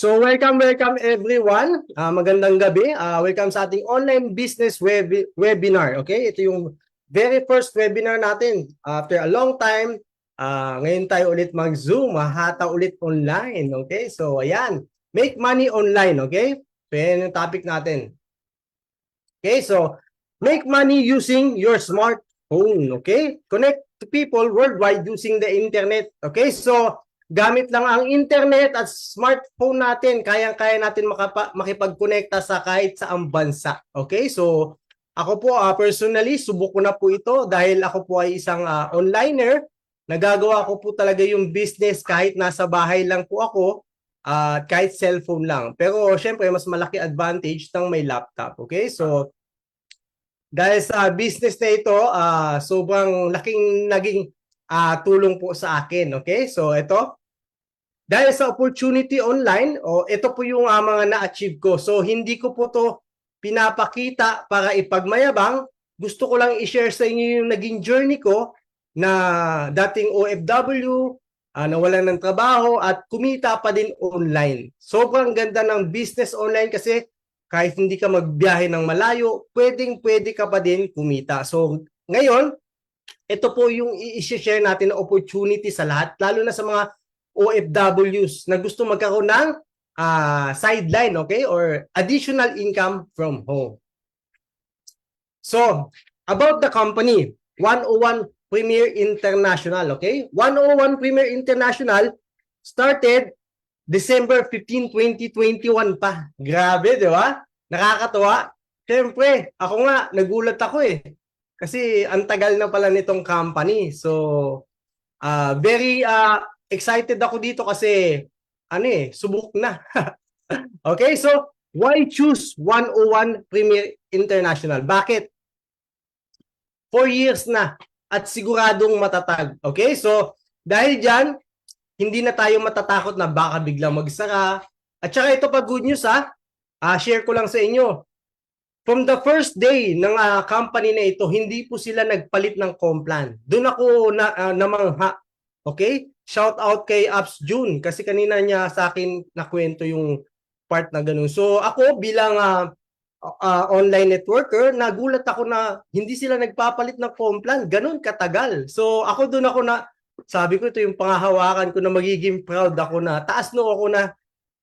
So welcome everyone. Magandang gabi. Welcome sa ating online business webinar. Okay? Ito yung very first webinar natin. After a long time, ngayon tayo ulit mag-Zoom, mahata ulit online. Okay? So ayan, make money online. Okay? So yan yung topic natin. Okay? So make money using your smartphone. Okay? Connect to people worldwide using the internet. Okay? So gamit lang ang internet at smartphone natin, kayang-kaya natin makipag-connecta sa kahit saang bansa. Okay? So, ako po personally, subok ko na po ito dahil ako po ay isang onliner. Nagagawa ko po talaga yung business kahit nasa bahay lang po ako at kahit cellphone lang. Pero syempre, mas malaki advantage ng may laptop. Okay? So, dahil sa business na ito, sobrang laking naging tulong po sa akin. Okay? So, ito. Dahil sa opportunity online, ito po yung mga na-achieve ko. So, hindi ko po to pinapakita para ipagmayabang. Gusto ko lang i-share sa inyo yung naging journey ko na dating OFW, nawalan ng trabaho at kumita pa din online. Sobrang ganda ng business online kasi kahit hindi ka magbiyahe ng malayo, pwedeng-pwede ka pa din kumita. So, ngayon, ito po yung i-share natin na opportunity sa lahat, lalo na sa mga OFWs na gusto magkaroon ng sideline, okay? Or additional income from home. So, about the company, 101 Premier International, okay? 101 Premier International started December 15, 2021 pa. Grabe, di ba? Nakakatuwa. Siyempre, ako nga, nagulat ako eh. Kasi ang tagal na pala nitong company. So, very excited ako dito kasi subok na. Okay, so why choose 101 Premier International? Bakit? 4 years na at siguradong matatag. Okay, so dahil dyan, hindi na tayo matatakot na baka biglang magsara. At saka ito pa good news share ko lang sa inyo. From the first day ng company na ito, hindi po sila nagpalit ng complan. Doon ako namangha. Okay? Shout out kay Apps June kasi kanina niya sa akin nakwento yung part na ganun. So ako bilang online networker, nagulat ako na hindi sila nagpapalit ng complan. Ganun katagal. So ako doon ako sabi ko ito yung pangahawakan ko na magiging proud ako na taas no ako na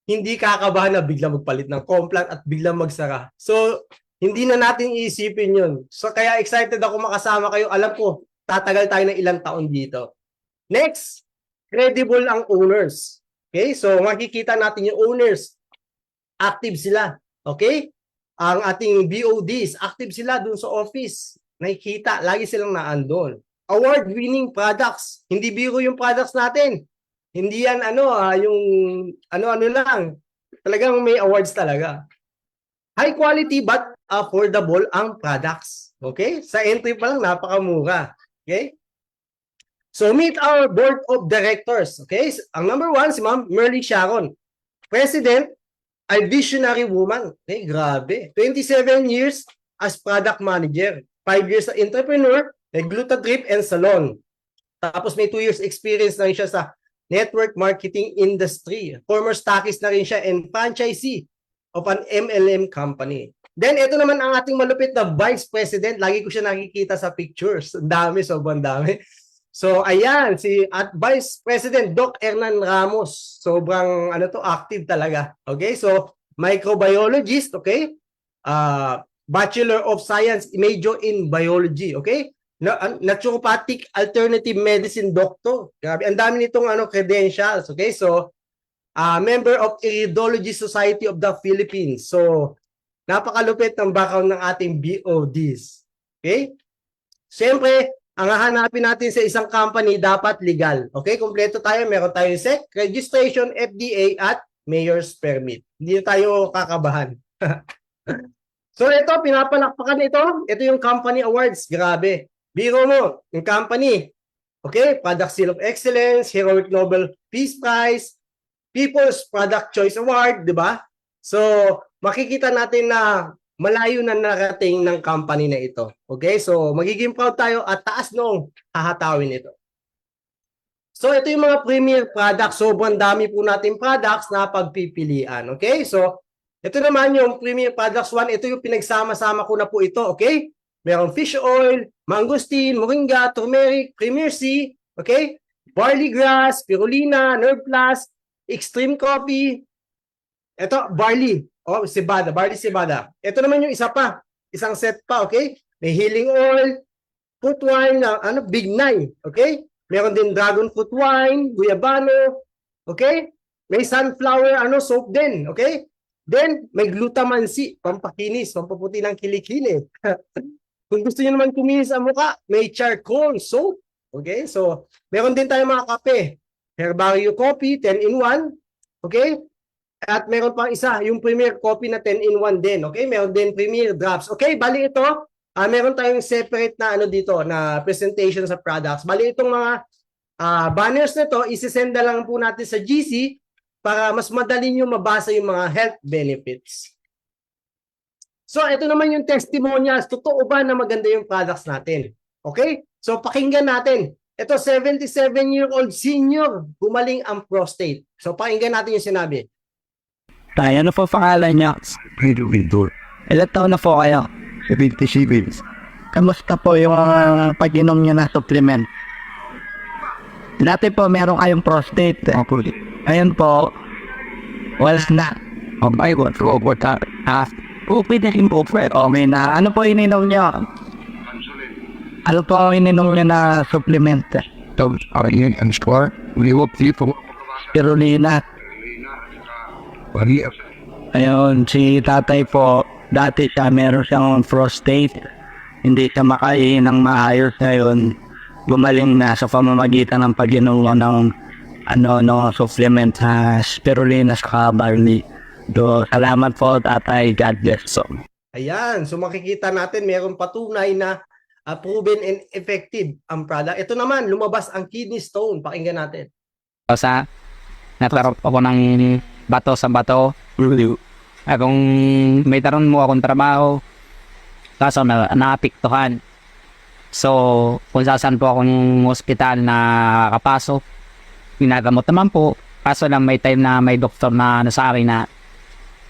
hindi kakabahan na biglang magpalit ng complan at biglang magsara. So hindi na natin iisipin yun. So kaya excited ako makasama kayo. Alam ko, tatagal tayo ng ilang taon dito. Next, credible ang owners. Okay? So, makikita natin yung owners. Active sila. Okay? Ang ating BODs, active sila dun sa office. Nakikita, lagi silang naandun. Award-winning products. Hindi biro yung products natin. Hindi yan yung ano-ano lang. Talagang may awards talaga. High quality but affordable ang products. Okay? Sa entry pa lang, napakamura. Okay? So, meet our board of directors. Okay? Ang number 1, si Ma'am Merly Sharon. President, ay visionary woman. Okay, grabe. 27 years as product manager. 5 years as entrepreneur, Glutadrip and Salon. Tapos may 2 years experience na rin siya sa network marketing industry. Former stockist na rin siya and franchisee of an MLM company. Then, ito naman ang ating malupit na Vice President. Lagi ko siya nakikita sa pictures. Dami, sobrang dami. So, ayan, si Vice President Doc Hernan Ramos. Sobrang, active talaga. Okay, so, microbiologist, okay? Bachelor of Science, major in Biology, okay? Naturopathic Alternative Medicine Doctor. Grabe, ang dami nitong credentials, okay? So, member of Iridology Society of the Philippines. So, napakalupit ng background ng ating BODs. Okay? Siyempre, ang hahanapin natin sa isang company dapat legal. Okay? Kompleto tayo. Meron tayong SEC, registration, FDA, at mayor's permit. Hindi tayo kakabahan. So, ito, pinapalakpakan ito. Ito yung company awards. Grabe. Biro mo, yung company. Okay? Product Seal of Excellence, Heroic Nobel Peace Prize, People's Product Choice Award, di ba? So, makikita natin na malayo na narating ng company na ito. Okay? So, magiging proud tayo at taas noong hahatawin ito. So, ito yung mga premier products. Sobrang dami po natin products na pagpipilian. Okay? So, ito naman yung premier products 1. Ito yung pinagsama-sama ko na po ito. Okay? Merong fish oil, mangosteen, moringa, turmeric, premier C. Okay? Barley grass, spirulina, nerve plus, extreme coffee. Ito, barley. Oh, cebada. Barley cebada. Ito naman yung isa pa. Isang set pa. Okay? May healing oil, fruit wine, big nine. Okay? Meron din dragon fruit wine, guyabano, okay? May sunflower soap din, okay? Then may glutamansi, pampakinis, pampaputi ng kilikili. Kung gusto niyo naman kuminis ang mukha, may charcoal soap. Okay? So, meron din tayong mga kape. Herbario coffee, 10 in 1. Okay? At meron pang isa, yung Premier Coffee na 10 in 1 din. Okay? Meron din Premier Drops. Okay? Bali ito, meron tayong separate na dito na presentation sa products. Bali itong mga banners na to, isisenda lang po natin sa GC para mas madali nyo mabasa yung mga health benefits. So ito naman yung testimonials. Totoo ba na maganda yung products natin? Okay? So pakinggan natin. Ito 77-year-old senior, gumaling ang prostate. So pakinggan natin yung sinabi. Tayo, ano po pangalan niya? Ilan taon na po kayo? 77. Kamusta po yung pag-inom niyo na supplement? Dati po meron kayong prostate. Ngayon po, wala na. I want to over that. Okay na rin po, Fred. Okay na. Ano po ininom niyo? Ano po ang ininom niyo na supplement? Those are in and store. We will people. Spirulina. Maria. Ayun, si tatay po, dati siya meron siyang prostate. Hindi siya makain ng maayos ngayon. Gumaling na sa pamamagitan ng pag-inom ng supplement sa spirulina sa barley. Salamat po, tatay. God bless. So, Ayan. So makikita natin mayroong patunay na proven and effective ang product. Ito naman, lumabas ang kidney stone. Pakinggan natin. Sa natarap ako ng bato sa bato. Kung may taron mo akong trabaho, kaso naapiktuhan. So, kung saan po akong hospital na kapasok, ginagamot naman po. Kaso lang may time na may doktor na sa akin na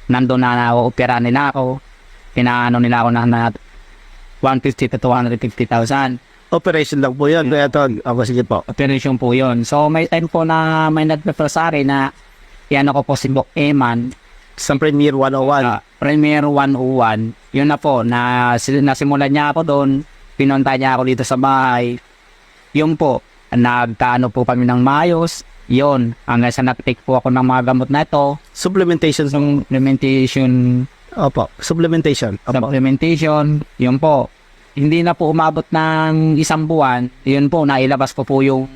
nandun na opera nila ako. Pinaano nila ako na 150 to 250,000. operation lang po yun. Ito, sige po. Operation po yun. So, may time po na may nag-refer sa akin na yan ako po si Doc Eman. Sa Premier 101. Premier 101. Yun na po, nasimulan niya ako doon. Pinunta niya ako dito sa bahay. Yun po, nagkaano po kami ng mayos. Yun, hanggang sa nag-take po ako ng mga gamot na ito. Supplementation. Opo, supplementation. Supplementation, yun po. Hindi na po umabot ng 1 buwan. Yun po, nailabas ko po yung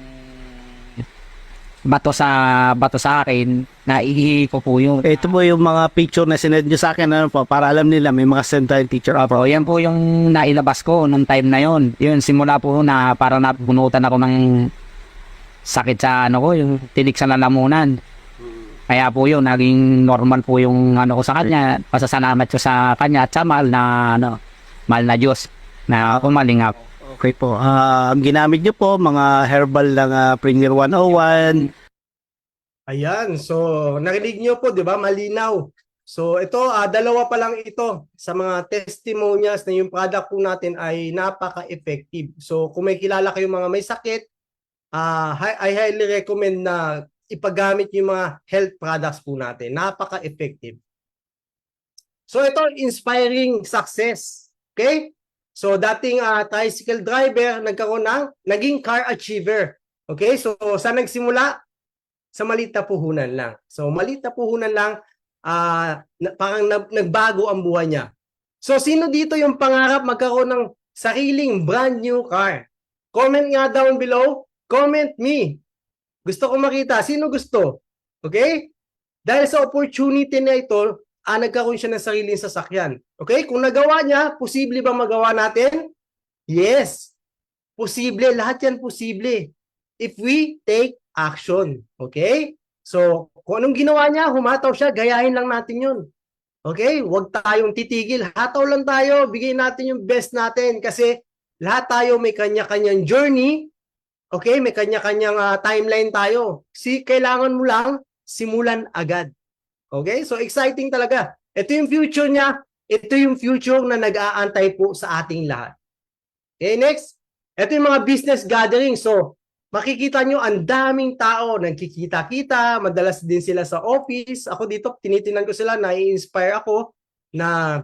bato sa akin. Naihihi ko po yun. Ito po yung mga picture na sinend nyo sa akin para alam nila may mga send tayong teacher. Opo, yan po yung nailabas ko nung time na yun. Yun, simula po na para nabunutan ako ng sakit sa yung tinik sa lalamunan. Kaya po yun, naging normal po yung ko sa kanya. Pasasalamat ko sa kanya at sa mahal na Diyos na kumaling ako. Okay po. Ang ginamit nyo po, mga herbal ng Premier 101. Ayan. So, narinig nyo po, di ba? Malinaw. So, ito, dalawa pa lang ito sa mga testimonials na yung product po natin ay napaka-effective. So, kung may kilala kayong mga may sakit, I highly recommend na ipagamit yung mga health products po natin. Napaka-effective. So, ito, inspiring success. Okay? So, dating tricycle driver, naging car achiever. Okay? So, saan nagsimula? Sa maliit na puhunan lang. So, maliit na puhunan lang, parang nagbago ang buhay niya. So, sino dito yung pangarap magkaroon ng sariling brand new car? Comment nga down below. Comment me. Gusto ko makita. Sino gusto? Okay? Dahil sa opportunity na ito, nagkaroon siya ng sariling sasakyan. Okay? Kung nagawa niya, posible ba magawa natin? Yes. Posible. Lahat yan posible. If we take action. Okay? So, kung anong ginawa niya, humataw siya, gayahin lang natin yun. Okay? Huwag tayong titigil. Hataw lang tayo. Bigay natin yung best natin kasi lahat tayo may kanya-kanyang journey. Okay, may kanya-kanyang timeline tayo. Kailangan mo lang simulan agad. Okay, so exciting talaga. Ito yung future niya. Ito yung future na nag-aantay po sa ating lahat. Okay, next. Ito yung mga business gathering. So, makikita nyo, ang daming tao nagkikita-kita. Madalas din sila sa office. Ako dito, tinitingnan ko sila, nai-inspire ako na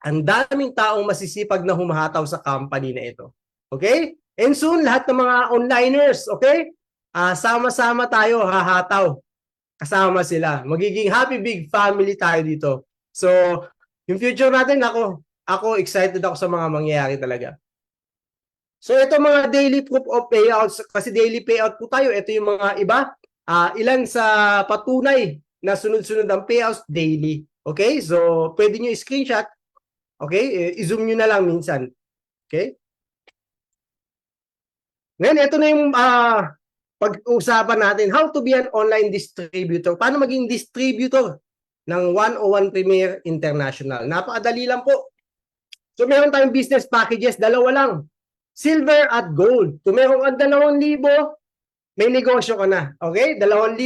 ang daming taong masisipag na humahataw sa company na ito. Okay? And soon, lahat ng mga onliners, okay? Sama-sama tayo, hahataw. Kasama sila. Magiging happy big family tayo dito. So, yung future natin, ako excited ako sa mga mangyayari talaga. So ito mga daily proof of payouts, kasi daily payout po tayo, ito yung mga iba, ilan sa patunay na sunod-sunod ang payouts daily. Okay, so pwede nyo i-screenshot, okay, i-zoom nyo na lang minsan. Okay. Ngayon, ito na yung pag-uusapan natin, how to be an online distributor. Paano maging distributor ng 101 Premier International. Napakadali lang po. So meron tayong business packages, dalawa lang. Silver at gold. Kung meron ka 2,000, may negosyo ka na. Okay? 2,000.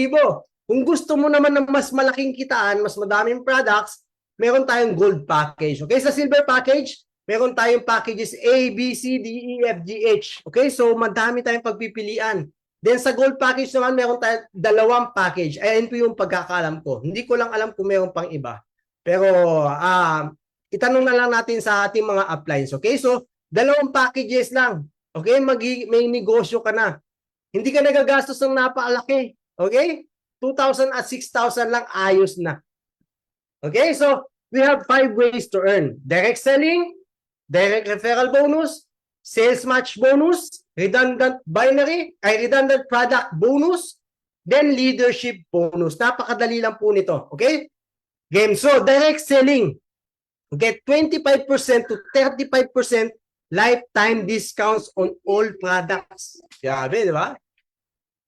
Kung gusto mo naman ng mas malaking kitaan, mas madaming products, meron tayong gold package. Okay? Sa silver package, meron tayong packages A, B, C, D, E, F, G, H. Okay? So, madami tayong pagpipilian. Then, sa gold package naman, meron tayong 2 package. Ayan po yung pagkakalam ko. Hindi ko lang alam kung meron pang iba. Pero, itanong na lang natin sa ating mga uplines. Okay? So, 2 packages lang. Okay? May negosyo ka na. Hindi ka nagagastos ng napakalaki. Okay? 2,000 at 6,000 lang, ayos na. Okay? So, we have 5 ways to earn. Direct selling, direct referral bonus, sales match bonus, redundant product bonus, then leadership bonus. Napakadali lang po nito. Okay? Game. So, direct selling. Get 25% to 35% lifetime discounts on all products. Grabe, di ba?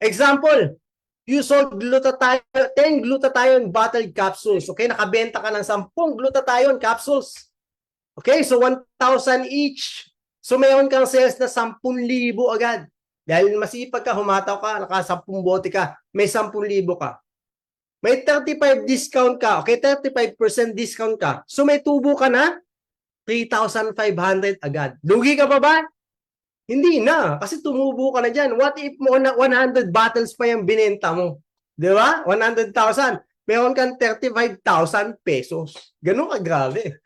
Example, you sold glutathione, 10 glutathione bottled capsules. Okay, nakabenta ka ng 10 glutathione capsules. Okay, so 1,000 each. So mayroon kang sales na 10,000 agad. Dahil masipag ka, humataw ka, naka 10 bote ka, may 10,000 ka. May 35 discount ka, okay, 35% discount ka. So may tubo ka na, 3,500 agad. Lugi ka pa ba? Hindi na, kasi tumubo ka na dyan. What if mo na 100 bottles pa yung binenta mo? Di ba? 100,000. Meron kang 35,000 pesos. Ganun ka grabe.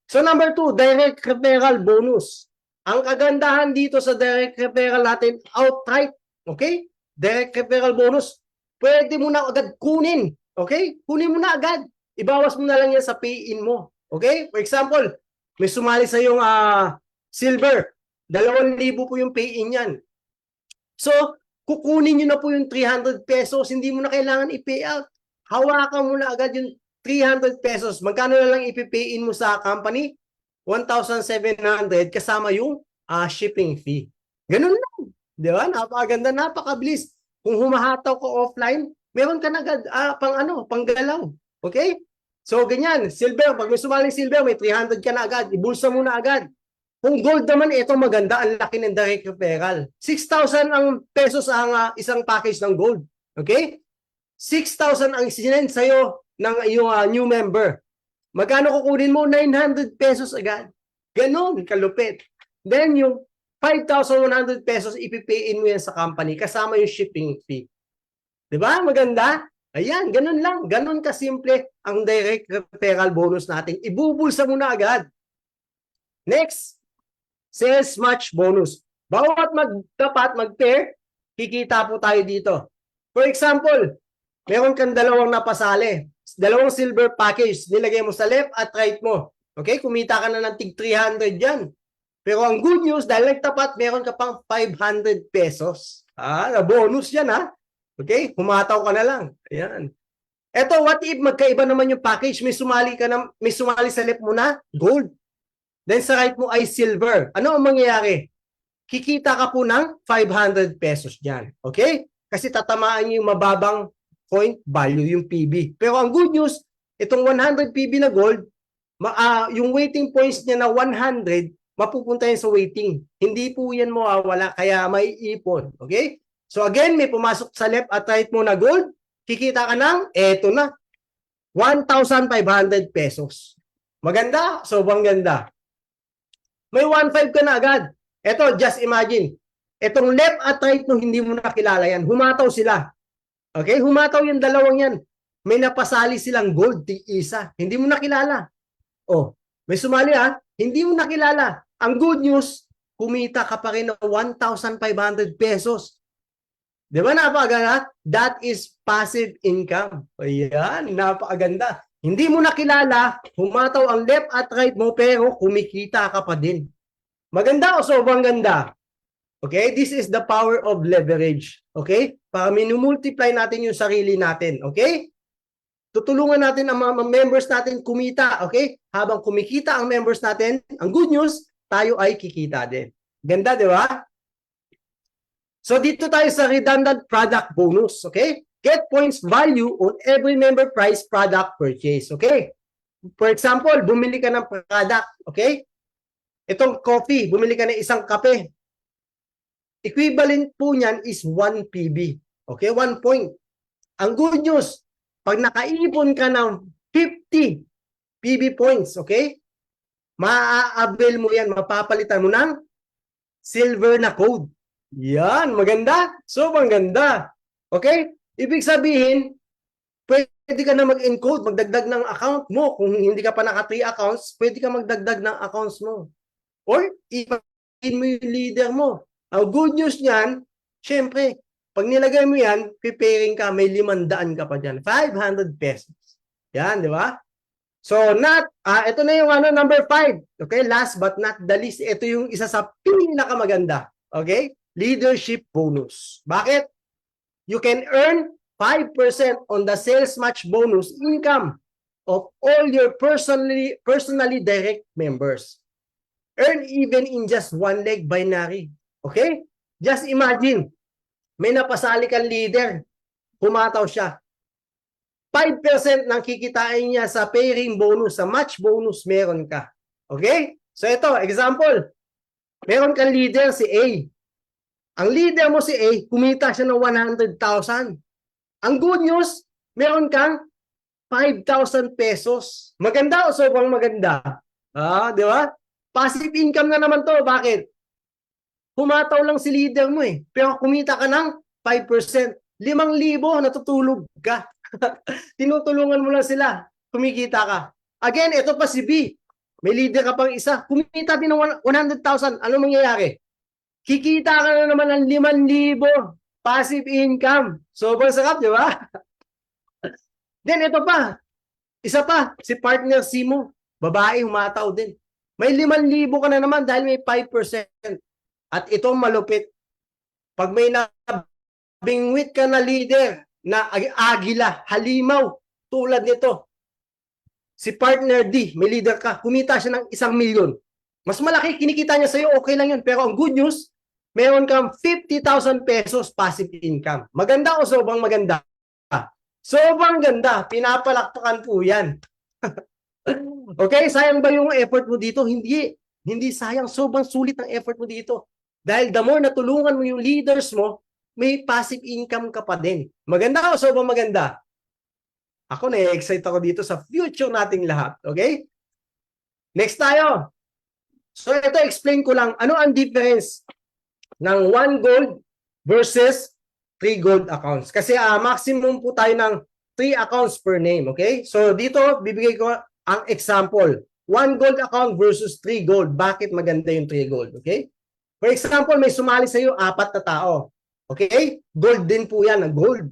So number 2, direct referral bonus. Ang kagandahan dito sa direct referral natin, outright. Okay? Direct referral bonus. Pwede mo na agad kunin. Okay? Kunin mo na agad. Ibawas mo na lang yan sa pay-in mo. Okay? For example, may sumali sa yung silver. 2,000 po yung pay-in yan. So, kukunin nyo na po yung 300 pesos. Hindi mo na kailangan i-pay out. Hawakan mo na agad yung 300 pesos. Magkano na lang ipipay-in mo sa company? 1,700 kasama yung shipping fee. Ganun lang. Di ba? Napakaganda, napakabilis. Kung humahataw ka offline, meron ka na agad panggalaw. Okay? So, ganyan. Silver, pag may sumaling silver, may 300 ka na agad. Ibulsa mo na agad. Kung gold naman, ito maganda. Ang laki ng direct referral. 6,000 ang pesos ang isang package ng gold. Okay? 6,000 ang sinend sa'yo ng iyong new member. Magkano kukunin mo? 900 pesos agad. Ganon, kalupit. Then, yung 5,100 pesos, ipipay-in mo yan sa company kasama yung shipping fee. Diba? Maganda? Ayan, ganun lang. Ganun kasimple ang direct referral bonus natin. Ibubulsa mo na agad. Next, sales match bonus. Bawat mag-pair, kikita po tayo dito. For example, meron kang 2 napasali. 2 silver package. Nilagay mo sa left at right mo. Okay? Kumita ka na ng tig 300 dyan. Pero ang good news, dahil nagtapat, meron ka pang 500 pesos. Bonus yan Okay? Humataw ka na lang. Ayan. Eto, what if magkaiba naman yung package? May sumali sa left mo na gold. Then sa right mo ay silver. Ano ang mangyayari? Kikita ka po ng 500 pesos dyan. Okay? Kasi tatamaan yung mababang point value, yung PB. Pero ang good news, itong 100 PB na gold, yung waiting points niya na 100, mapupunta yan sa waiting. Hindi po yan mawawala, kaya may ipon. Okay? So again, may pumasok sa left at right mo na gold, kikita ka ng, eto na, 1,500 pesos. Maganda? Sobrang ganda. May 1,500 ka na agad. Eto, just imagine. Etong left at right no, hindi mo nakilala yan. Humataw sila. Okay? Humataw yung dalawang yan. May napasali silang gold, isa. Hindi mo nakilala. Oh, may sumali ha. Hindi mo nakilala. Ang good news, kumita ka pa rin ng 1,500 pesos. Di ba napakaganda? That is passive income. Ayan, napakaganda. Hindi mo nakilala, humataw ang left at right mo, pero kumikita ka pa din. Maganda o sobrang ganda? Okay, this is the power of leverage. Okay? Para minumultiply natin yung sarili natin. Okay? Tutulungan natin ang mga members natin kumita. Okay? Habang kumikita ang members natin, ang good news, tayo ay kikita din. Ganda, di ba? So, dito tayo sa redundant product bonus. Okay? Get points value on every member price product purchase. Okay? For example, bumili ka ng product. Okay? Itong coffee, bumili ka ng isang kape. Equivalent po niyan is 1 PB. Okay? 1 point. Ang good news, pag nakaipon ka ng 50 PB points, okay? Maa-avail mo yan, mapapalitan mo ng silver na code. Yan, maganda. Sobrang ganda. Okay? Ibig sabihin, pwede ka na mag-encode, magdagdag ng account mo. Kung hindi ka pa naka 3 accounts, pwede ka magdagdag ng accounts mo. Or, i-pin mo yung leader mo. Ang good news niyan, syempre, pag nilagay mo yan, preparing ka, may 500 ka pa dyan. 500 pesos. Yan, di ba? So, ito na yung number 5. Okay, last but not the least, ito yung isa sa pinakamaganda. Okay? Leadership bonus. Bakit? You can earn 5% on the sales match bonus income of all your personally direct members. Earn even in just one leg binary. Okay? Just imagine, may napasali kang leader, humataw siya. 5% ng kikitain niya sa pairing bonus, sa match bonus, meron ka. Okay? So ito, example. Meron kang leader si A. Ang leader mo si A, kumita siya ng 100,000. Ang good news, meron kang 5,000 pesos. Maganda o sobrang maganda? Di ba? Passive income na naman to. Bakit? Humataw lang si leader mo eh. Pero kumita ka ng 5%. 5,000 natutulog ka. Tinutulungan mo lang sila. Kumikita ka. Again, ito pa si B. May leader ka pang isa. Kumita din ng 100,000. Ano mangyayari? Kikita ka na naman ng 5,000. Passive income. Sobrang sarap, di ba? Then, ito pa. Isa pa. Si partner C mo. Babae, humataw din. May 5,000 ka na naman dahil may 5%. At itong malupit, pag may nabingwit ka na leader na agila, halimaw, tulad nito, si partner D, may leader ka, kumita siya ng 1,000,000. Mas malaki, kinikita niya sa'yo, okay lang yun. Pero ang good news, meron kang 50,000 pesos passive income. Maganda o sobrang maganda? Sobrang ganda. Pinapalakpakan po yan. Okay, sayang ba yung effort mo dito? Hindi. Hindi sayang. Sobrang sulit ang effort mo dito. Dahil the more natulungan mo yung leaders mo, may passive income ka pa din. Maganda o sobrang maganda? Ako na-excite ako dito sa future nating lahat. Okay? Next tayo. So ito, explain ko lang. Ano ang difference ng 1 gold versus 3 gold accounts? Kasi maximum po tayo ng 3 accounts per name. Okay? So dito, bibigay ko ang example. 1 gold account versus 3 gold. Bakit maganda yung 3 gold? Okay? For example, may sumali sa iyo 4 na tao. Okay? Gold din po yan, gold.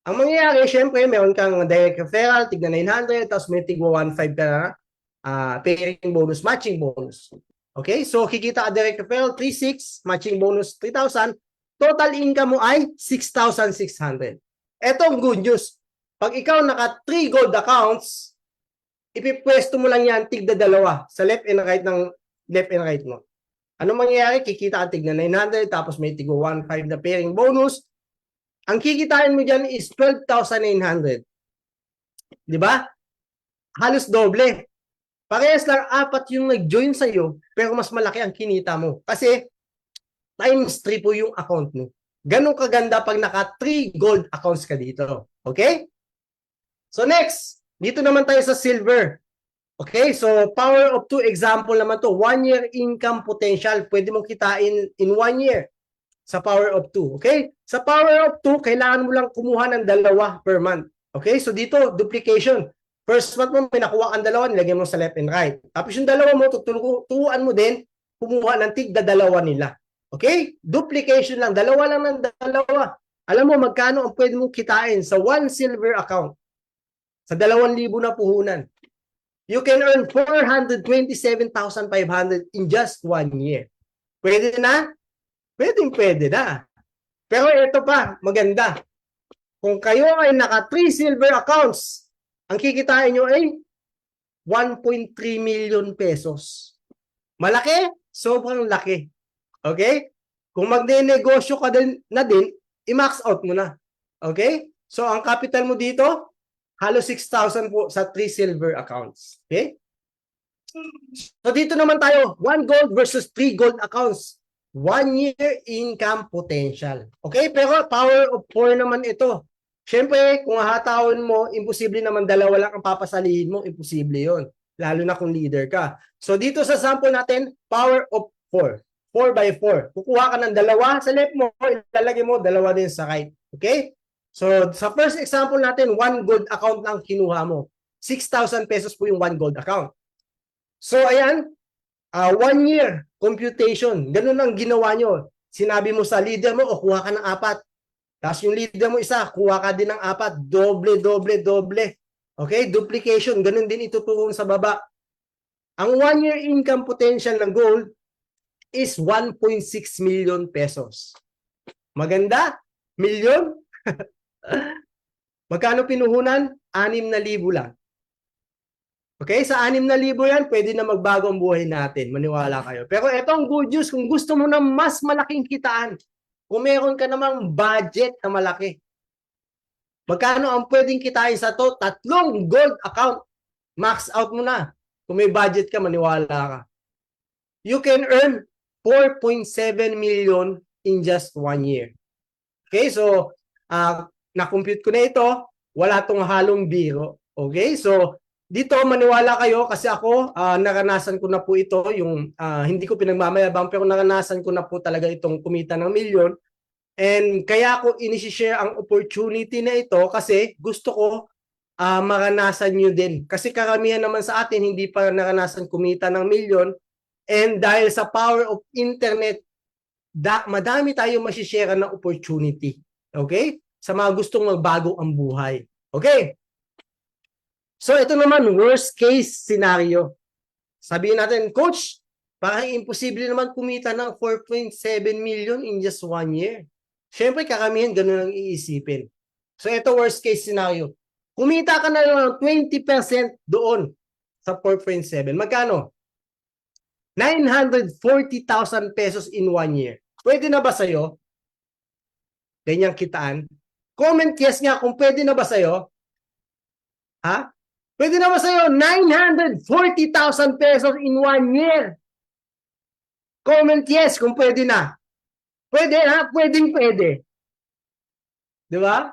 Ang mangyayari, syempre, meron kang direct referral, tigna 900, tapos may tigwa 1,500 ka na pairing bonus, matching bonus. Okay? So, kikita ka direct referral, 3,600, matching bonus, 3,000. Total income mo ay 6,600. Ito ang good news. Pag ikaw naka 3 gold accounts, ipipwesto mo lang yan, tigda 2 sa left and right ng left and right mo. Ano mangyayari? Kikita ka tigna 900, tapos may tigo 1,500 na pairing bonus. Ang kikitain mo dyan is 12,900. Di ba? Halos doble. Parehas lang, 4 yung nag-join sa'yo, pero mas malaki ang kinita mo. Kasi times 3 po yung account mo. Ganun kaganda pag naka 3 gold accounts ka dito. Okay? So next, dito naman tayo sa silver. Okay, so power of 2 example naman to. 1 year income potential. Pwede mong kitain in 1 year sa power of 2. Okay? Sa power of 2, kailangan mo lang kumuha ng 2 per month. Okay? So dito, duplication. First month mo, pinakuha ang 2, nilagay mo sa left and right. Tapos yung 2 mo, tuturuan mo din, kumuha ng tigda 2 nila. Okay? Duplication lang. 2 lang ng 2. Alam mo, magkano ang pwede mong kitain sa 1 silver account? Sa 2,000 na puhunan. You can earn 427,500 in just 1 year. Pwede na? Pwede na. Pero ito pa, maganda. Kung kayo ay naka 3 silver accounts, ang kikitain nyo ay 1.3 million pesos. Malaki? Sobrang laki. Okay? Kung magne-negosyo ka din, i-max out mo na. Okay? So, ang capital mo dito, halos 6,000 po sa 3 silver accounts. Okay? So, dito naman tayo, 1 gold versus 3 gold accounts. 1 year income potential. Okay? Pero power of 4 naman ito. Siyempre, kung hahatawin mo, imposible naman 2 lang ang papasalihin mo. Imposible yon. Lalo na kung leader ka. So, dito sa sample natin, power of 4. 4 by 4. Kukuha ka ng 2 sa left mo, ilalagay mo 2 din sa right. Okay? So, sa first example natin, 1 gold account lang kinuha mo. 6,000 pesos po yung 1 gold account. So, ayan, 1 year computation. Ganun ang ginawa nyo. Sinabi mo sa leader mo, o kuha ka ng 4. Tapos yung leader mo isa, kuha ka din ng 4. Doble. Okay? Duplication. Ganun din itutulong sa baba. Ang 1 year income potential ng gold is 1.6 million pesos. Maganda? Million? Magkano pinuhunan? 6,000 lang. Okay? Sa 6,000 yan, pwede na magbago ang buhay natin. Maniwala kayo. Pero ito ang good news. Kung gusto mo na mas malaking kitaan, kung meron ka namang budget na malaki, magkano ang pwedeng kitain sa to? 3 gold account. Max out mo na. Kung may budget ka, maniwala ka. You can earn 4.7 million in just 1 year. Okay? So, na-compute ko na ito, wala tong halong biro. Okay? So, dito maniwala kayo kasi ako, naranasan ko na po ito, yung hindi ko pinagmamayabang pero naranasan ko na po talaga itong kumita ng milyon. And kaya ako inisi-share ang opportunity na ito kasi gusto ko maranasan nyo din. Kasi karamihan naman sa atin hindi pa naranasan kumita ng milyon. And dahil sa power of internet, madami tayong masishare na opportunity. Okay? Sa mga gustong magbago ang buhay. Okay? So, ito naman, worst case scenario. Sabihin natin, Coach, parang imposible naman kumita ng 4.7 million in just 1 year. Siyempre, karamihan ganun ang iisipin. So, ito worst case scenario. Kumita ka na ng 20% doon sa 4.7. Magkano? 940,000 pesos in 1 year. Pwede na ba sa'yo? Ganyang kitaan? Comment yes nga kung pwede na ba sa'yo. Ha? Pwede na ba sa'yo 940,000 pesos in 1 year? Comment yes kung pwede na. Pwede ha? Pwede. Di ba?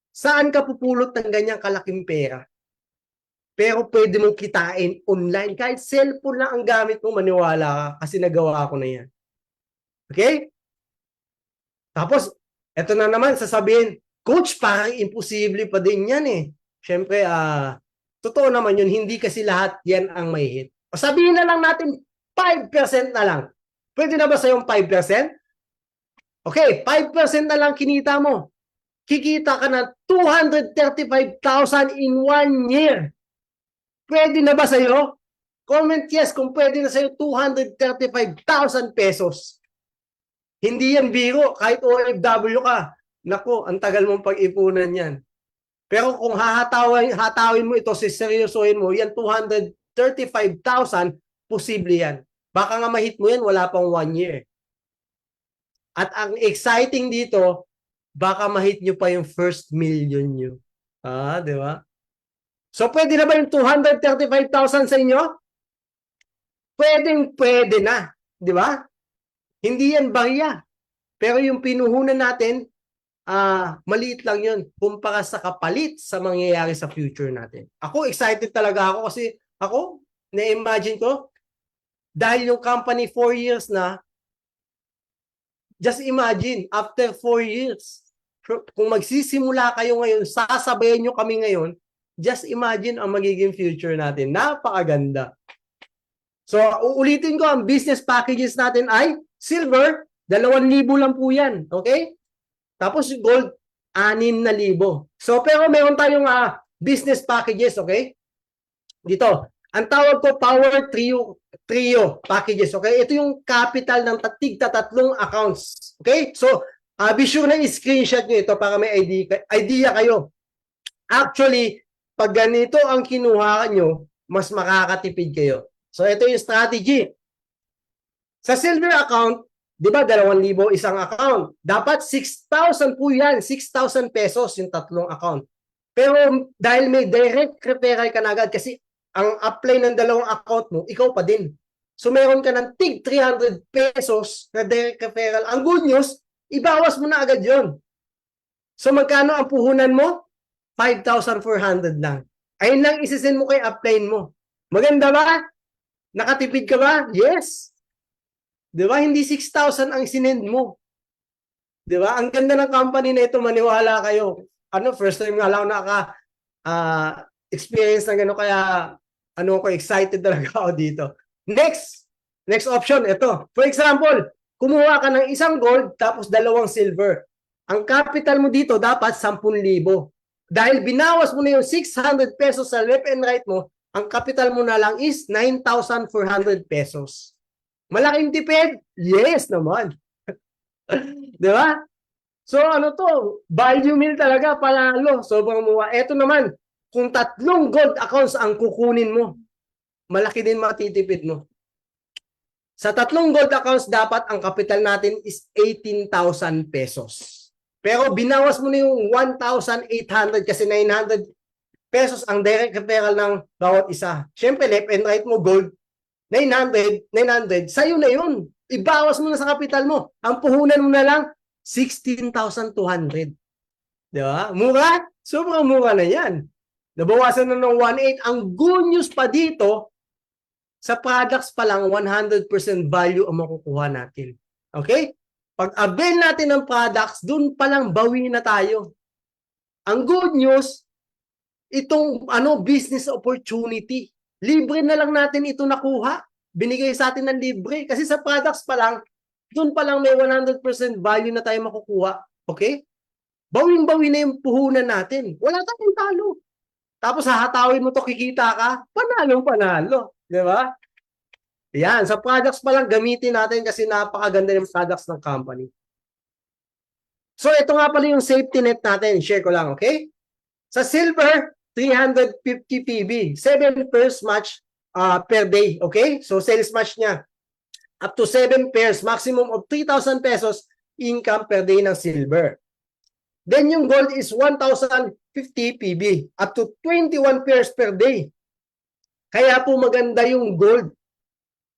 Saan ka pupulot ng ganyang kalaking pera? Pero pwede mong kitain online. Kahit cellphone lang ang gamit mo, maniwala ka kasi nagawa ko na yan. Okay? Tapos, eto na naman, sasabihin, Coach, parang imposible pa din yan eh. Siyempre, totoo naman yun, hindi kasi lahat yan ang may hit. O sabihin na lang natin, 5% na lang. Pwede na ba sa yung 5%? Okay, 5% na lang kinita mo. Kikita ka na 235,000 in 1 year. Pwede na ba sa'yo? Comment yes kung pwede na sa'yo 235,000 pesos. Hindi yan biro, kahit OFW ka. Nako, ang tagal mong pag-ipunan yan. Pero kung hatawin mo ito, seryosohin mo, yan 235,000, posible yan. Baka nga mahit mo yan, wala pang 1 year. At ang exciting dito, baka mahit nyo pa yung first million nyo. Di ba? So, pwede na ba yung 235,000 sa inyo? Pwede na. Di ba? Hindi yan barya. Pero yung pinuhunan natin, maliit lang yun kumpara sa kapalit sa mangyayari sa future natin. Ako, excited talaga ako kasi ako, na-imagine ko, dahil yung company 4 years na, just imagine, after 4 years, kung magsisimula kayo ngayon, sasabayan nyo kami ngayon, just imagine ang magiging future natin. Napakaganda. So, uulitin ko, ang business packages natin ay silver, 2,000 lang po yan. Okay? Tapos gold, 6,000. So, pero meron tayong business packages, okay? Dito. Ang tawag ko, Power Trio packages, okay? Ito yung capital ng tatlong accounts. Okay? So, be sure na i-screenshot nyo ito para may idea kayo. Actually, pag ganito ang kinuha nyo, mas makakatipid kayo. So, ito yung strategy. Sa silver account, di ba, 2,000 isang account. Dapat 6,000 po yan. 6,000 pesos yung tatlong account. Pero dahil may direct referral ka na agad, kasi ang apply ng dalawang account mo, ikaw pa din. So, meron ka ng tig 300 pesos na direct referral. Ang good news, ibawas mo na agad yon. So, magkano ang puhunan mo? 5,400 lang. Ayun lang isisend mo kay upline mo. Maganda ba? Nakatipid ka ba? Yes. Di ba? Hindi 6,000 ang sinend mo. Di ba? Ang ganda ng company na ito, maniwala kayo. First time nga lang experience na gano'n, kaya excited talaga ako dito. Next option, ito. For example, kumuha ka ng isang gold tapos 2 silver. Ang capital mo dito dapat 10,000. Dahil binawas mo na yung 600 pesos sa left and right mo, ang capital mo na lang is 9,400 pesos. Malaking tipid? Yes naman. Di ba? So value meal talaga, panalo. Sobrang muwa. Ito naman, kung 3 gold accounts ang kukunin mo, malaki din matitipid mo. Sa 3 gold accounts, dapat ang capital natin is 18,000 pesos. Pero binawas mo na yung 1,800 kasi 900 pesos ang direct referral ng bawat isa. Siyempre, left and right mo, gold, 900, sa'yo na yun. Ibawas mo na sa kapital mo. Ang puhunan mo na lang, 16,200. Di ba? Mura? Sobrang mura na yan. Nabawasan na ng 1,800. Ang good news pa dito, sa products pa lang, 100% value ang makukuha natin. Okay? Pag avail natin ng products, dun pa lang bawi na tayo. Ang good news, itong business opportunity, libre na lang natin ito nakuha. Binigay sa atin ng libre. Kasi sa products pa lang, dun pa lang may 100% value na tayo makukuha. Okay? Bawing-bawi na yung puhunan natin. Wala tayong talo. Tapos hahatawin mo to, kikita ka, panalo. Di ba? Yan, sa products pa lang gamitin natin kasi napakaganda ng products ng company. So ito nga pala yung safety net natin. Share ko lang, okay? Sa silver, 350 PB. 7 pairs match per day, okay? So sales match niya. Up to 7 pairs, maximum of 3,000 pesos income per day ng silver. Then yung gold is 1,050 PB. Up to 21 pairs per day. Kaya po maganda yung gold.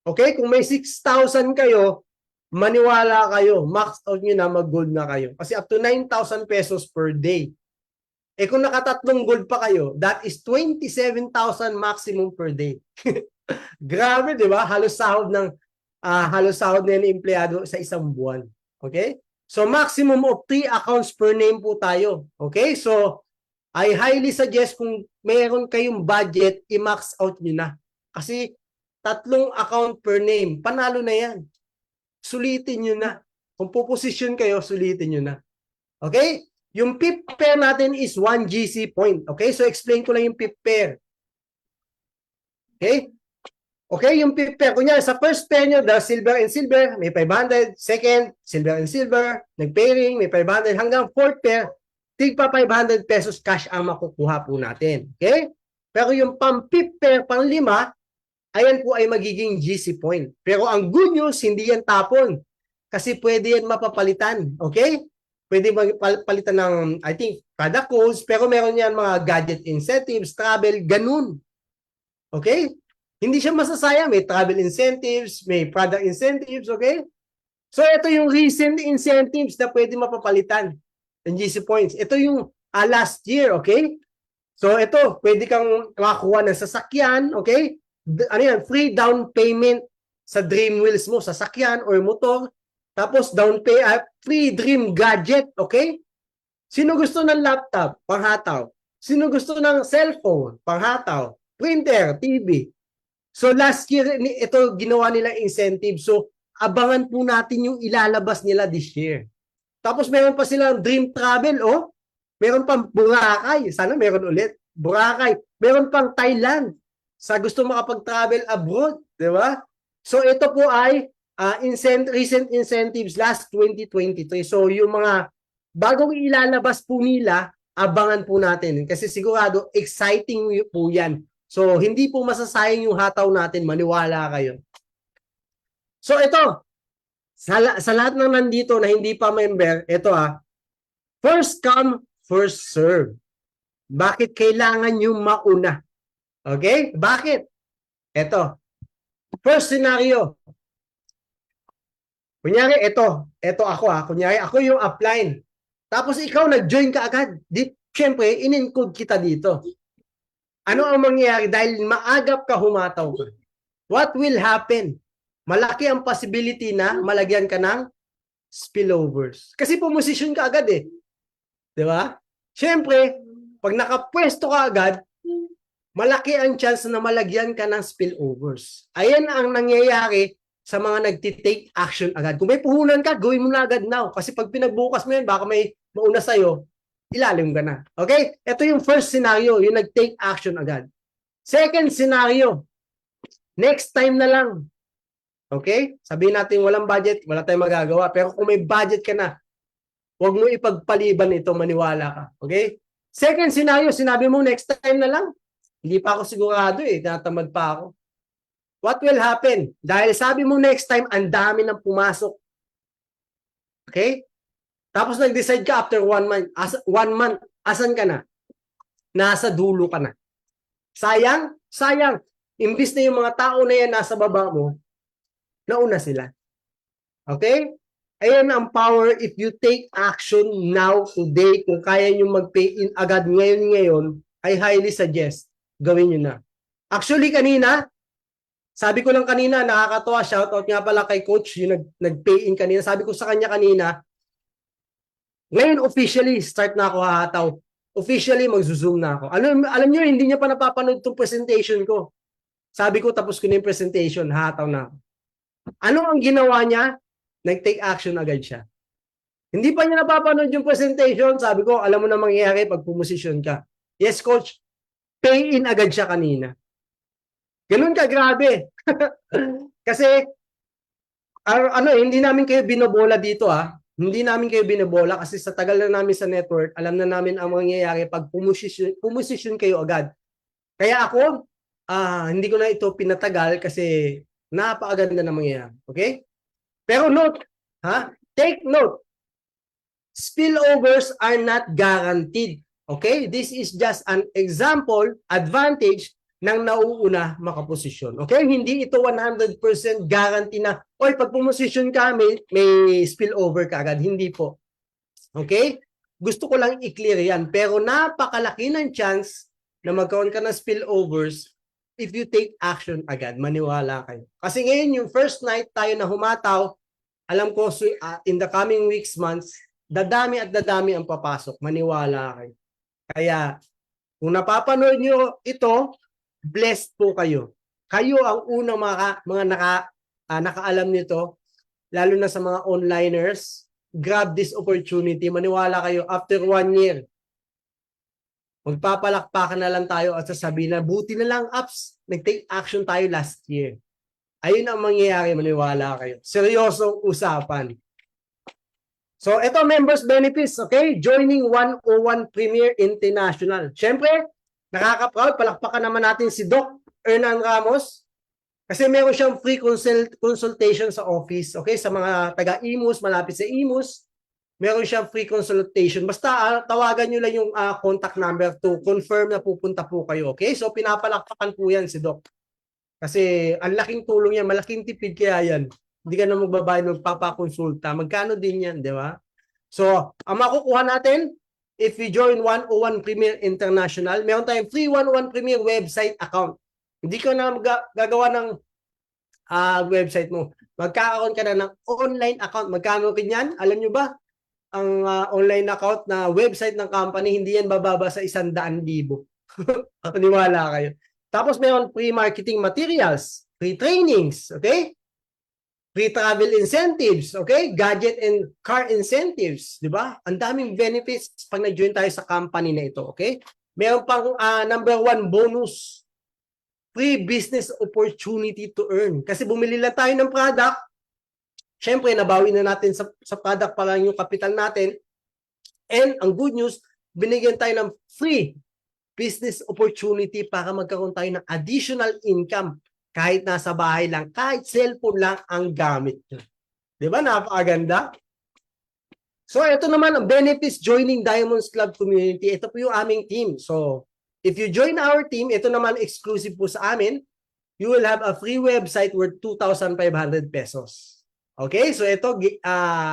Okay? Kung may 6,000 kayo, maniwala kayo, max out nyo na, mag-gold na kayo. Kasi up to 9,000 pesos per day. Eh kung nakatatlong gold pa kayo, that is 27,000 maximum per day. Grabe, di ba? Halos sahod na yung empleyado sa isang buwan. Okay? So maximum of 3 accounts per name po tayo. Okay? So I highly suggest kung meron kayong budget, i-max out nyo na. Kasi 3 account per name, panalo na yan. Sulitin nyo na. Kung puposisyon kayo, sulitin nyo na. Okay? Yung PIP pair natin is 1 GC point. Okay? So, explain ko lang yung PIP pair. Okay? Okay, yung PIP pair. Kunyari, sa first pair nyo, the silver and silver, may 500. Second, silver and silver. Nag-pairing, may 500. Hanggang fourth pair, tigpa 500 pesos cash ang makukuha po natin. Okay? Pero yung pang-PIP pair, pang-5, ayan po ay magiging GC point. Pero ang good news, hindi yan tapon. Kasi pwede yan mapapalitan. Okay? pwede palitan ng, I think, product codes, pero meron yan mga gadget incentives, travel, ganun. Okay? Hindi siya masasayang. May travel incentives, may product incentives, okay? So, ito yung recent incentives na pwede mapapalitan ng GC points. Ito yung last year, okay? So, ito, pwede kang makakuha ng sasakyan, okay? Ano yan? Free down payment sa dream wheels mo, sasakyan or motor. Tapos, free dream gadget, okay? Sino gusto ng laptop? Panghataw. Sino gusto ng cellphone? Panghataw. Printer, TV. So, last year, ito ginawa nila incentive. So, abangan po natin yung ilalabas nila this year. Tapos, meron pa silang dream travel, oh. Meron pang Boracay. Sana meron ulit. Boracay. Meron pang Thailand. Sa gusto makapag-travel abroad. Di ba? So, ito po ay recent incentives last 2023. So, yung mga bagong ilalabas po nila, abangan po natin. Kasi sigurado, exciting po yan. So, hindi po masasayang yung hataw natin. Maniwala kayo. So, ito. Sa lahat ng nandito na hindi pa member, ito first come, first serve. Bakit kailangan yung mauna? Okay? Bakit? Ito. First scenario. Kunyari, ito ako kunyari, ako yung upline. Tapos ikaw nag-join ka agad. Siyempre, in-encode kita dito. Ano ang mangyayari? Dahil maagap ka, humataw ka. What will happen? Malaki ang possibility na malagyan ka ng spillovers. Kasi pumosisyon ka agad eh. Di ba? Siyempre, pag nakapwesto ka agad, malaki ang chance na malagyan ka ng spillovers. Ayan ang nangyayari sa mga nagtitake action agad. Kung may puhunan ka, gawin mo na agad now. Kasi pag pinagbukas mo yan, baka may mauna sa'yo, ilalim ka na. Okay? Ito yung first scenario, yung nag-take action agad. Second scenario, next time na lang. Okay? Sabihin natin walang budget, wala tayong magagawa. Pero kung may budget ka na, huwag mo ipagpaliban ito, maniwala ka. Okay? Second scenario, sinabi mo next time na lang. Hindi pa ako sigurado tinatamad pa ako. What will happen? Dahil sabi mo next time, ang dami nang pumasok. Okay? Tapos nag-decide ka after 1 month. 1 month, asan ka na? Nasa dulo ka na. Sayang? Sayang. Imbis na yung mga tao na yan nasa baba mo, nauna sila. Okay? Ayan ang power if you take action now, today. Kung kaya nyo mag-pay in agad ngayon, I highly suggest gawin nyo na. Actually, kanina, sabi ko lang kanina, nakakatawa, shoutout nga pala kay coach, yung nag-pay in kanina. Sabi ko sa kanya kanina, ngayon officially, start na ako hahataw. Officially, mag-zoom na ako. Alam nyo, hindi niya pa napapanood itong presentation ko. Sabi ko, tapos ko na yung presentation, hahataw na ako. Ano ang ginawa niya? Nag-take action agad siya. Hindi pa niya napapanood yung presentation. Sabi ko, alam mo na mangyayari pag pumosisyon ka. Yes, coach. Pay in agad siya kanina. Ganun ka, grabe. Kasi, hindi namin kayo binobola dito Hindi namin kayo binobola kasi sa tagal na namin sa network, alam na namin ang mangyayari pag pumosisyon kayo agad. Kaya ako, hindi ko na ito pinatagal kasi napakaganda na mangyayari. Okay? Pero note, take note. Spillovers are not guaranteed. Okay? This is just an example, advantage ng nauuna makaposisyon. Okay? Hindi ito 100% guarantee na, oy, pag pumosisyon ka, may spillover ka agad. Hindi po. Okay? Gusto ko lang i-clear yan. Pero napakalaki ng chance na magkaroon ka ng spillovers if you take action agad. Maniwala kayo. Kasi ngayon, yung first night tayo na humataw, alam ko, in the coming weeks, months, dadami at dadami ang papasok. Maniwala kayo. Kaya, kung napapanood nyo ito, blessed po kayo. Kayo ang unang mga nakaalam nito, lalo na sa mga onliners. Grab this opportunity. Maniwala kayo, after 1 year, magpapalakpakan na lang tayo at sasabihin na, buti na lang apps, nag-take action tayo last year. Ayun ang mangyayari, maniwala kayo. Seryosong usapan. So, ito members benefits, okay? Joining 101 Premier International. Siyempre, nakaka-proud, palakpakan naman natin si Doc Hernan Ramos kasi meron siyang free consultation sa office, okay? Sa mga taga-Imus, malapit sa Imus, meron siyang free consultation. Basta tawagan nyo lang yung contact number to confirm na pupunta po kayo. Okay? So pinapalakpakan po yan si Doc. Kasi ang laking tulong yan, malaking tipid kaya yan. Hindi ka na magbabayad, magpapakonsulta. Magkano din yan, di ba? So, ang makukuha natin, if you join 101 Premier International, meron tayong free 101 Premier website account. Hindi ka na gagawa ng website mo. Magkakaroon ka na ng online account. Magkano rin yan? Alam nyo ba? Ang online account na website ng company, hindi yan bababa sa 100,000. Paniwala kayo. Tapos mayroon free marketing materials, free trainings, okay? Free travel incentives, okay? Gadget and car incentives, di ba? Ang daming benefits pag nag-join tayo sa company na ito, okay? Meron pang number 1 bonus, free business opportunity to earn. Kasi bumili lang tayo ng product, syempre nabawi na natin sa product pa lang yung capital natin. And ang good news, binigyan tayo ng free business opportunity para magkaroon tayo ng additional income kahit nasa bahay lang, kahit cellphone lang ang gamit nyo. Di ba? Napakaganda. So, ito naman ang benefits joining Diamonds Club community. Ito po yung aming team. So, if you join our team, ito naman exclusive po sa amin, you will have a free website worth 2,500 pesos. Okay? So, ito,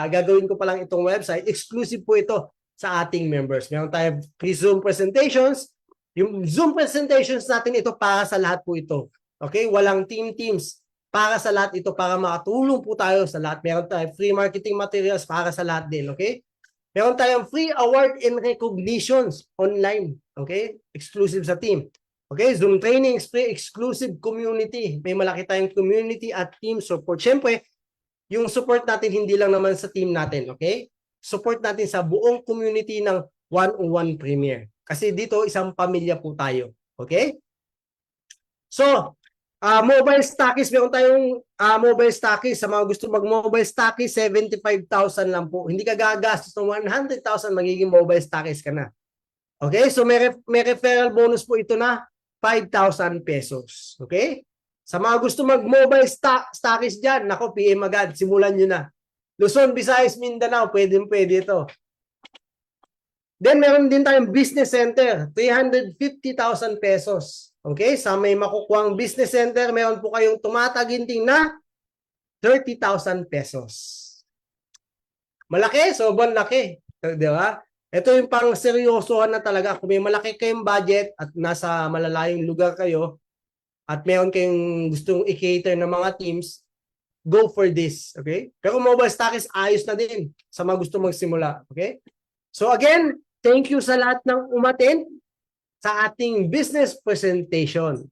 gagawin ko pa lang itong website. Exclusive po ito sa ating members. Meron tayo free Zoom presentations. Yung Zoom presentations natin, ito para sa lahat po ito. Okay? Walang teams. Para sa lahat ito, para makatulong po tayo sa lahat. Meron tayong free marketing materials para sa lahat din. Okay? Meron tayong free award and recognitions online. Okay? Exclusive sa team. Okay? Zoom trainings, free exclusive community. May malaki tayong community at team support. Siyempre, yung support natin hindi lang naman sa team natin. Okay? Support natin sa buong community ng 101 Premier. Kasi dito, isang pamilya po tayo. Okay? So, mobile stockies, meron tayong mobile stockies. Sa mga gusto mag-mobile stockies, 75,000 lang po. Hindi ka gagastos ng 100,000, magiging mobile stockies ka na. Okay? So, may referral bonus po ito na 5,000 pesos. Okay? Sa mga gusto mag-mobile stockies dyan, nako, PM agad, simulan nyo na. Luzon, Visayas, Mindanao, pwede ito. Then, meron din tayong business center, 350,000 pesos. Okay? Sa may makukuhang business center, meron po kayong tumataginting na 30,000 pesos. Malaki? Sobrang laki. Di ba? Ito yung pang seryosohan na talaga. Kung may malaki kayong budget at nasa malalayong lugar kayo, at meron kayong gustong i-cater ng mga teams, go for this. Okay? Pero mobile stockies, ayos na din sa mga gusto magsimula. Okay? So again, thank you sa lahat ng umattend sa ating business presentation.